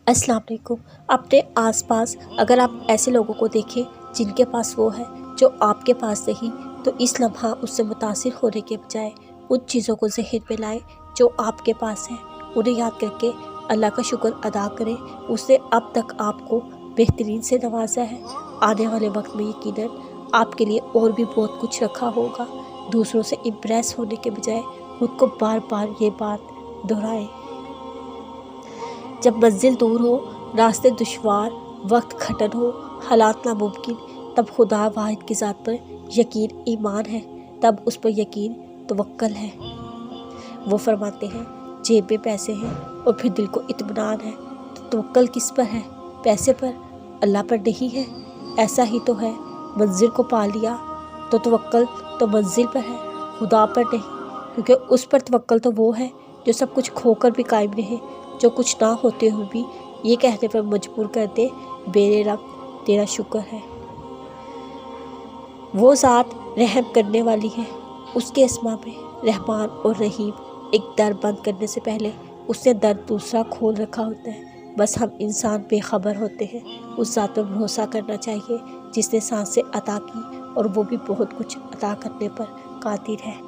अस्सलाम वालेकुम। अपने आसपास अगर आप ऐसे लोगों को देखें जिनके पास वो है जो आपके पास नहीं, तो इस लम्हा उससे मुतासिर होने के बजाय उन चीज़ों को ज़हन में लाएं जो आपके पास है। उन्हें याद करके अल्लाह का शुक्र अदा करें। उसने अब तक आपको बेहतरीन से नवाजा है। आने वाले वक्त में यकीनन आपके लिए और भी बहुत कुछ रखा होगा। दूसरों से इम्प्रेस होने के बजाय खुद को बार बार ये बात दोहराएं। जब मंजिल दूर हो, रास्ते दुश्वार, वक्त खटन हो, हालात नामुमकिन, तब खुदा वाहिद की ज़ात पर यकीन ईमान है, तब उस पर यकीन तवक्कल है। वो फरमाते हैं जेब में पैसे हैं और फिर दिल को इत्मीनान है, तो तवक्कल किस पर है? पैसे पर, अल्लाह पर नहीं है। ऐसा ही तो है, मंजिल को पा लिया तो तवक्कल तो मंजिल पर है, खुदा पर नहीं, क्योंकि उस पर तवक्कल तो वो है जो सब कुछ खोकर भी कायम रहे, जो कुछ ना होते हुए भी ये कहने पर मजबूर कर दे मेरे रब तेरा शुक्र है। वो ज़ात रहम करने वाली है। उसके अस्मा में रहमान और रहीम। एक दर बंद करने से पहले उसने दर दूसरा खोल रखा होता है। बस हम इंसान बेखबर होते हैं। उस ज़ात पर भरोसा करना चाहिए जिसने सांसें अता की और वो भी बहुत कुछ अता करने पर कादिर है।